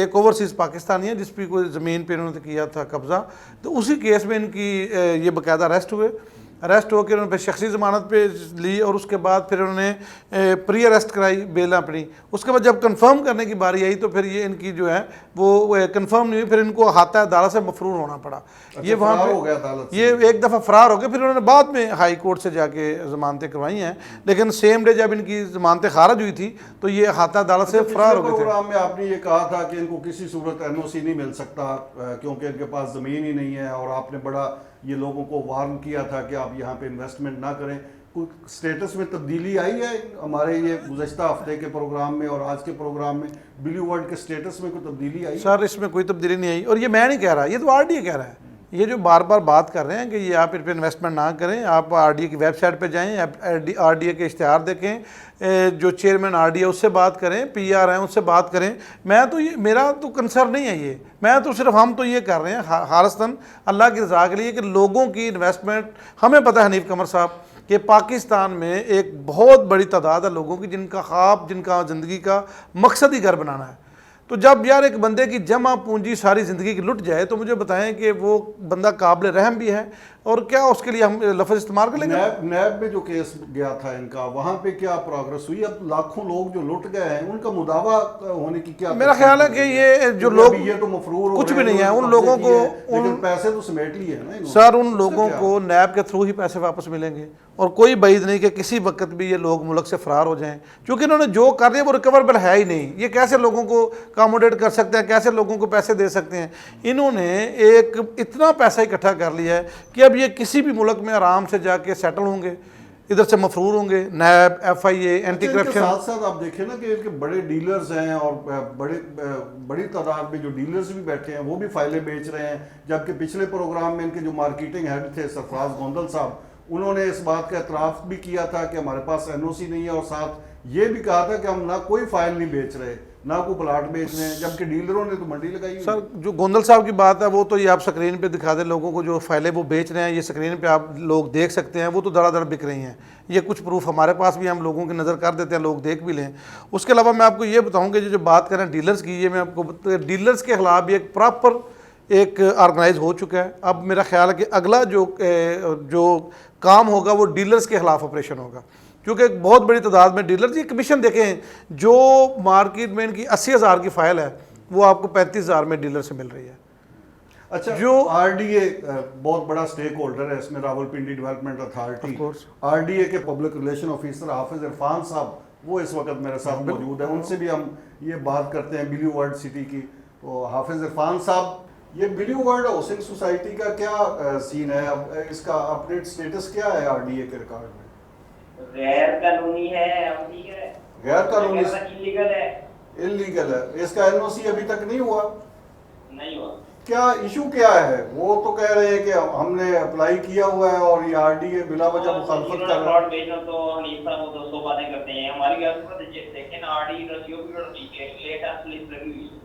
एक ओवरसीज़ पाकिस्तानी है जिस पर कोई ज़मीन पे इन्होंने किया था कब्ज़ा, तो उसी केस में इनकी ये बाकायदा अरेस्ट हुए। अरेस्ट होकर उन्होंने शख्सी ज़मानत पे ली और उसके बाद फिर उन्होंने प्री अरेस्ट कराई बेल अपनी। उसके बाद जब कंफर्म करने की बारी आई तो फिर ये इनकी जो है वो कंफर्म नहीं हुई, फिर इनको हाता अदालत से मफरूर होना पड़ा। ये वहाँ पे हो गया अदालत ये एक दफ़ा फ़रार हो गए, फिर उन्होंने बाद में हाई कोर्ट से जाके ज़मानतें करवाई हैं, लेकिन सेम डे जब इनकी ज़मानतें खारिज हुई थी तो ये हाता अदालत से फ़रार हो गए थे। प्रोग्राम में आपने ये कहा था कि इनको किसी सूरत NOC नहीं मिल सकता क्योंकि इनके पास ज़मीन ही नहीं है, और आपने बड़ा ये लोगों को वार्न किया था कि आप यहाँ पे इन्वेस्टमेंट ना करें। कुछ स्टेटस में तब्दीली आई है हमारे ये गुज़श्ता हफ्ते के प्रोग्राम में और आज के प्रोग्राम में? ब्लू वर्ल्ड के स्टेटस में कोई तब्दीली आई? सर इसमें कोई तब्दीली नहीं आई, और ये मैं नहीं कह रहा, ये तो RDA कह रहा है। ये जो बार बार बात कर रहे हैं कि ये आप इन पर इन्वेस्टमेंट ना करें, आप RDA की वेबसाइट पे जाएं, RDA के इश्तिहार देखें, जो चेयरमैन RDA उससे बात करें, PR हैं उससे बात करें। मैं तो ये, मेरा तो कंसर्न नहीं है ये, मैं तो सिर्फ हम तो ये कर रहे हैं खालिस्तन अल्लाह की रज़ा के लिए कि लोगों की इन्वेस्टमेंट। हमें पता है हनीफ कमर साहब कि पाकिस्तान में एक बहुत बड़ी तादाद है लोगों की जिनका ख्वाब, जिनका ज़िंदगी का मकसद ही घर बनाना है। तो जब यार एक बंदे की जमा पूंजी सारी ज़िंदगी की लुट जाए तो मुझे बताएं कि वो बंदा काबिल रहम भी है, और क्या उसके लिए हम लफ्ज़ इस्तेमाल कर लेंगे? नैब में जो केस गया था इनका, वहाँ पे क्या प्रोग्रेस हुई? अब लाखों लोग जो लुट गए हैं उनका मुदावा होने की क्या? मेरा ख्याल है कि ये जो लोग ये तो मफरूर कुछ भी नहीं है, उन लोगों को लेकिन पैसे तो समेट लिए है ना सर, उन लोगों को नैब के थ्रू ही पैसे वापस मिलेंगे, और कोई बाइद नहीं कि किसी वक्त भी ये लोग मुल्क से फरार हो जाएं, क्योंकि इन्होंने जो कर दिया वो रिकवरेबल है ही नहीं। ये कैसे लोगों को अकोमोडेट कर सकते हैं, कैसे लोगों को पैसे दे सकते हैं? इन्होंने एक इतना पैसा इकट्ठा कर लिया है कि अब ये किसी भी मुल्क में आराम से जाके सेटल होंगे, इधर से मफरूर होंगे। नैब, FIA, एंटी करप्शन, साथ साथ आप देखें ना कि इनके बड़े डीलर्स हैं और बड़ी तादाद में जो डीलर्स भी बैठे हैं वो भी फाइलें बेच रहे हैं, जबकि पिछले प्रोग्राम में इनके जो मार्केटिंग हेड थे सरफराज गोंदल साहब, उन्होंने इस बात का एतराफ़ भी किया था कि हमारे पास NOC नहीं है, और साथ ये भी कहा था कि हम ना कोई फाइल नहीं बेच रहे, ना कोई प्लाट बेच रहे हैं, जबकि डीलरों ने तो मंडी लगाई। सर जो गोंदल साहब की बात है वो तो ये आप स्क्रीन पे दिखा दें लोगों को, जो फाइलें वो बेच रहे हैं ये स्क्रीन पे आप लोग देख सकते हैं, वो तो धड़ाधड़ बिक रही हैं। ये कुछ प्रूफ हमारे पास भी, हम लोगों की नज़र कर देते हैं, लोग देख भी लें। उसके अलावा मैं आपको ये बताऊँ कि जो बात करें डीलर्स की, ये मैं आपको डीलर्स के खिलाफ भी एक प्रॉपर एक ऑर्गेनाइज हो चुका है। अब मेरा ख्याल है कि अगला जो काम होगा वो डीलर्स के खिलाफ ऑपरेशन होगा, क्योंकि एक बहुत बड़ी तादाद में डीलर्स, ये कमीशन देखें, जो मार्केट में इनकी 80,000 की फाइल है वो आपको 35,000 में डीलर से मिल रही है। अच्छा, जो RDA बहुत बड़ा स्टेक होल्डर है इसमें, रावलपिंडी डेवलपमेंट अथॉरिटी, RDA के पब्लिक रिलेशन ऑफिसर हाफिज इरफान साहब वो इस वक्त मेरे साथ मौजूद है, उनसे भी हम ये बात करते हैं ब्लू वर्ल्ड सिटी की। तो हाफिज इरफान साहब, ये ब्लू वर्ल्ड हाउसिंग सोसाइटी का क्या सीन है? अब इसका अपडेट स्टेटस क्या है RDA के रिकॉर्ड में? गैर कानूनी है, अब ठीक है, गैर कानूनी, इलीगल है, इलीगल है। इसका NOC अभी तक नहीं हुआ? नहीं हुआ। क्या इशू क्या है? वो तो कह रहे हैं कि हमने अप्लाई किया हुआ है और ये RDA बिला वजह मुखालफत कर रहा है। भेजना तो हनीफ साहब वो 200 बातें करते हैं, हमारी वेबसाइट देखें ना, RDA रसियो भी लेटेस्ट लिस्ट लगी हुई है।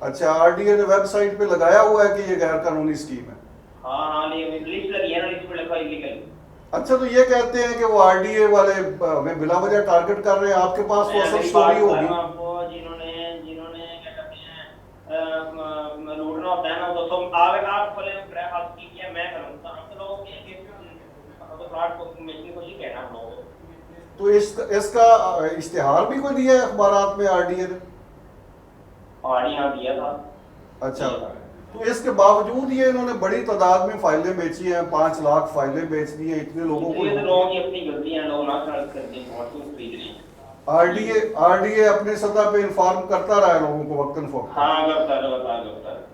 अच्छा, RDA ने वेबसाइट पे लगाया हुआ है कि ये गैर कानूनी स्कीम है? हाँ, लिस्ट लगी है ना, लिस्ट पे लिखा इलीगल। अच्छा, तो ये कहते हैं कि वो RDA वाले हमें बिला वजह टारगेट कर रहे हैं, आपके पास तो असल स्टोरी होगी। आपको जिन्होंने क्या कहते हैं लूटना होता है ना, तो सब आप बोले हाथ कीजिए, मैं करूँगा, हम तो लोगों के तो फ्रॉड को मेरी कोशिश कहना हम लोगों को। तो इसका इश्तिहार भी कोई दिया है अखबारात में RDA ने? यहाँ दिया था। अच्छा, तो इसके बावजूद ये इन्होंने बड़ी तादाद में फाइलें बेची हैं, 5 लाख फाइलें बेच दी हैं इतने लोगों को। लोगों की अपनी गलतियां, लोग ना करते हैं और क्यों खरीद रहे हैं। RDA अपने सतह पे इन्फॉर्म करता रहा है लोगों को वक्तन फवक्तन। हाँ, करता।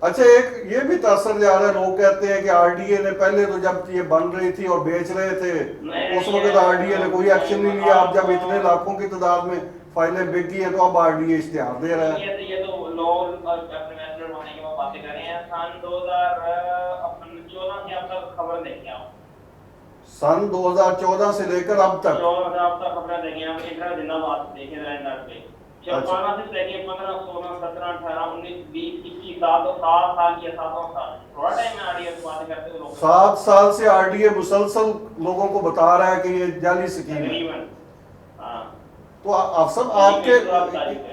अच्छा, एक ये भी तासर जा रहा है, लोग कहते हैं कि RDA ने पहले तो जब ये बन रही थी और बेच रहे थे उस वक्त RDA ने कोई एक्शन नहीं लिया। अब जब इतने लाखों की तादाद में फाइलें बिक गई हैं तो अब RDA इश्तिहार दे रहा है। ये तो लोग अपने बातें कर रहे हैं। सन 2000 2014 से अब तक खबर देखें आप, सन 2014 से लेकर अब तक 14 से अब तक खबर देखें आप, इंटरनेट जिंदाबाद देखें इंटरनेट पे 14 से लेके 15, 16, 17, 18, 19, 20, 21, 7 साल की 7 साल थोड़ा टाइम है आरडीए की बात करते हुए लोग 7 साल से आरडीए मुसलसल लोगों को बता रहा है कि ये जाली स्कीम है। तकरीबन। हाँ, तो आप सब आपके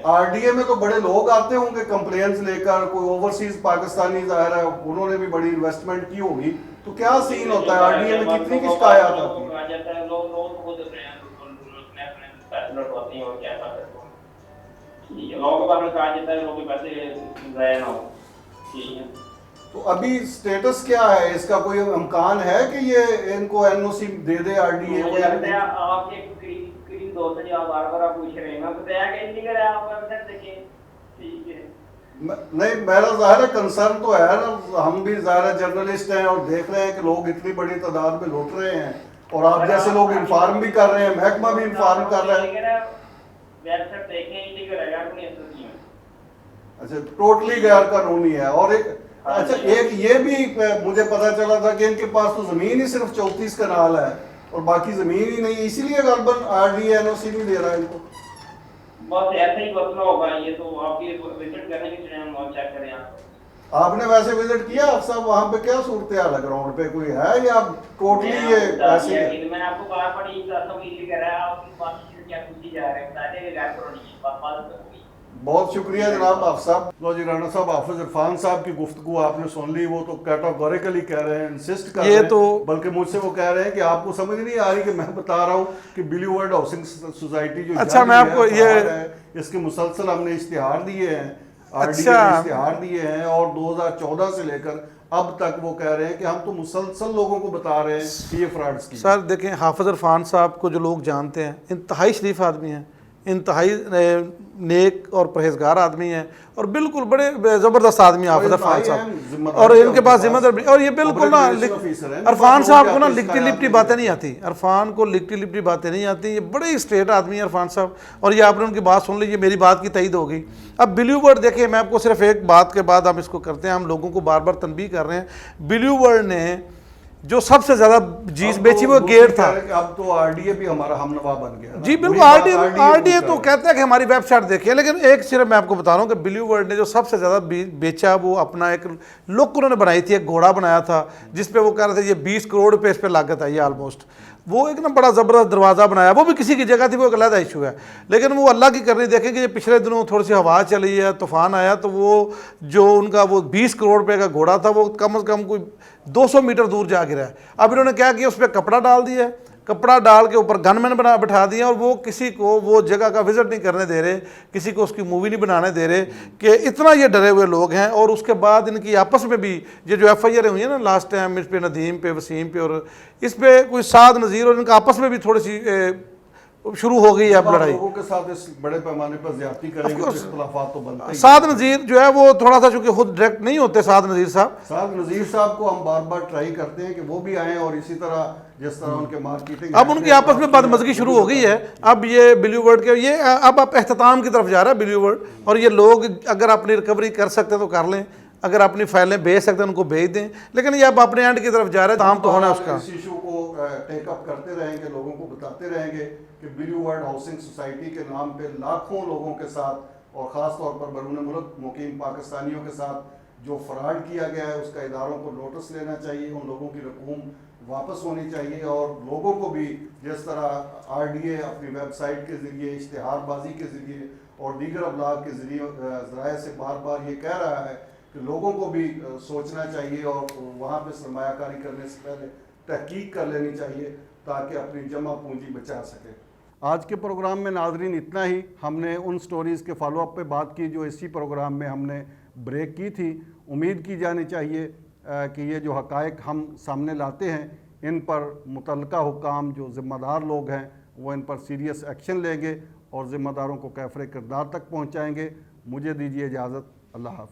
आरडीए में तो बड़े लोग आते होंगे कंप्लेंट्स लेकर, कोई ओवरसीज पाकिस्तानी जाहिर है उन्होंने भी बड़ी इन्वेस्टमेंट की होगी, तो क्या सीन होता है आरडीए में, कितनी की शिकायत आती है? आ जाता है लोग खुद फैसला उठाते हैं और क्या कर सकते हैं। ठीक है, लोगों के बारे में कहा जाता है लोगों के पैसे ज़ाया ना हो। ठीक है, तो अभी स्टेटस क्या है इसका, कोई इम्कान है कि ये इनको एनओसी दे दे आरडीए मुझे लगता है आपके करीब दोस्त जो आप बार आप पूछ रहे हैं, मैं बताया कि नहीं करे आप वेबसाइट देखिए। ठीक है, नहीं, मेरा जाहिर है कंसर्न तो है ना, हम भी ज़ाहिर जर्नलिस्ट हैं और देख रहे हैं कि लोग इतनी बड़ी तादाद में लौट रहे हैं और आप जैसे लोग इन्फॉर्म भी कर रहे हैं, महकमा भी इन्फॉर्म कर रहा है। वेबसाइट देखें इलीगल है यार, अपनी असली में। अच्छा, टोटली गैर कानूनी है। और एक अच्छा, एक ये भी मुझे पता चला था कि इनके पास तो जमीन ही सिर्फ 34 कनाल है और बाकी जमीन ही नहीं, इसीलिए गलबन आरडीए एनओसी नहीं दे रहा है इनको। बस ऐसा ही मसला होगा, ये तो आपकी विजिट करने की टाइम और चेक करें आप। आपने वैसे विजिट किया आप सब, वहाँ पे क्या सूरत हाल है, ग्राउंड पे कोई है या टोटली ये ऐसे ही? मैंने आपको बार बार ये तस्वीर कह रहा है, आपकी बात क्या पूछी जा रही है, बता दें कि गैर कानूनी है, बात होगी। बहुत शुक्रिया जनाब आप साहब। लो जी, राणा साहब, हाफिज इरफान साहब की गुफ्तगू आपने सुन ली, वो तो कैटेगोरिकली कह रहे हैं, इंसिस्ट कर रहे हैं, तो बल्कि मुझसे वो कह रहे हैं कि आपको समझ नहीं आ रही कि मैं बता रहा हूँ कि बिली वर्ल्ड हाउसिंग सोसाइटी जो अच्छा, मैं आपको ये इसके मुसलसल हमने इश्तिहार दिए हैं, अच्छा इश्तिहार दिए हैं और 2014 से लेकर अब तक वो कह रहे हैं कि हम तो मुसलसल लोगों को बता रहे हैं कि ये फ्रॉड स्कीम। सर देखें, हाफिज इरफान साहब को जो लोग जानते हैं, इंतहाई शरीफ आदमी हैं, इंतहाई नेक और परहेजगार आदमी हैं और बिल्कुल बड़े ज़बरदस्त आदमी हाफिज इरफान साहब, और इनके पास जिम्मेदारी, और ये बिल्कुल ना इरफान साहब को ना लिखती लिपटी बातें नहीं आती, इरफान को लिखती लिपटी बातें नहीं आती, ये बड़े स्ट्रेट आदमी हैं इरफान साहब। और ये आपने उनकी बात सुन ली, ये मेरी बात की तईद हो गई। अब बिली वर्ल्ड देखिए, मैं आपको सिर्फ एक बात के बाद हम इसको करते हैं, हम लोगों को बार बार तनबीह कर रहे हैं, बिली वर्ल्ड ने जो सबसे ज्यादा चीज बेची वो गेट था। अब तो आरडीए भी हमारा हमनवा बन गया। जी बिल्कुल, आरडीए तो कहते हैं कि हमारी वेबसाइट देखिए, लेकिन एक सिर्फ मैं आपको बता रहा हूँ कि बिली वर्ल्ड ने जो सबसे ज्यादा बेचा वो अपना एक लुक उन्होंने बनाई थी, एक घोड़ा बनाया था जिसपे वो कह रहे थे ये 20 करोड़ रुपए इस पे लागत आई है ऑलमोस्ट। वो एक ना बड़ा ज़बरदस्त दरवाज़ा बनाया, वो भी किसी की जगह थी, वो एक अलग इशू है, लेकिन वो अल्लाह की करनी देखें कि ये पिछले दिनों थोड़ी सी हवा चली है, तूफान आया, तो वो जो उनका वो 20 करोड़ रुपए का घोड़ा था वो कम से कम कोई 200 मीटर दूर जा गिरा है। अब इन्होंने क्या किया, उस पर कपड़ा डाल दिया, कपड़ा डाल के ऊपर गनमैन बिठा दिया और वो किसी को वो जगह का विजिट नहीं करने दे रहे, किसी को उसकी मूवी नहीं बनाने दे रहे, कि इतना ये डरे हुए लोग हैं। और उसके बाद इनकी आपस में भी ये जो FIR हुई है ना लास्ट टाइम, इस पे नदीम पे, वसीम पे और इस पे कोई साद नज़ीर, और इनका आपस में भी थोड़ी सी शुरू हो गई है अब लड़ाई। लोगों के साथ इस बड़े पैमाने पर ज्यादती करेंगे तो इख्तिलाफात तो बनते ही। साद नज़ीर जो है वो थोड़ा सा, चूंकि खुद डायरेक्ट नहीं होते साद नज़ीर साहब को हम बार बार ट्राई करते हैं कि वो भी आए और इसी तरह जिस तरह उनके मार्केटिंग, अब उनकी आपस में बदमज़गी शुरू हो गई है। अब ये बिली वर्ल्ड के ये अब आप एख्तिताम की तरफ जा रहा है बिली वर्ल्ड, और ये लोग अगर अपनी रिकवरी कर सकते हैं तो कर लें, अगर अपनी फाइलें भेज सकते हैं उनको भेज दें, लेकिन ये अब अपने एंड की तरफ जा रहे हैं, काम तो होना है उसका। इस इशू को टेकअप करते रहेंगे, लोगों को बताते रहेंगे कि बिली वर्ल्ड हाउसिंग सोसाइटी के नाम पे लाखों लोगों के साथ और ख़ास तौर पर बैरून मुल्क मुकीम पाकिस्तानियों के साथ जो फ्रॉड किया गया है उसका इदारों को नोटिस लेना चाहिए, उन लोगों की रकूम वापस होनी चाहिए, और लोगों को भी जिस तरह आरडीए अपनी वेबसाइट के ज़रिए, इश्तिहारबाजी के ज़रिए और दीगर अबलाग के ज़राए से बार बार ये कह रहा है कि लोगों को भी सोचना चाहिए और वहाँ पे सरमायाकारी करने से पहले तहकीक कर लेनी चाहिए ताकि अपनी जमा पूंजी बचा सके। आज के प्रोग्राम में नाजरीन इतना ही। हमने उन स्टोरीज़ के फॉलोअप पे बात की जो इसी प्रोग्राम में हमने ब्रेक की थी। उम्मीद की जानी चाहिए कि ये जो हक़ाइक़ हम सामने लाते हैं इन पर मुतल्लिका हुकाम जो ज़िम्मेदार लोग हैं वो इन पर सीरियस एक्शन लेंगे और ज़िम्मेदारों को कैफ़रे किरदार तक पहुँचाएँगे। मुझे दीजिए इजाज़त। अल्लाह हाफ़िज़।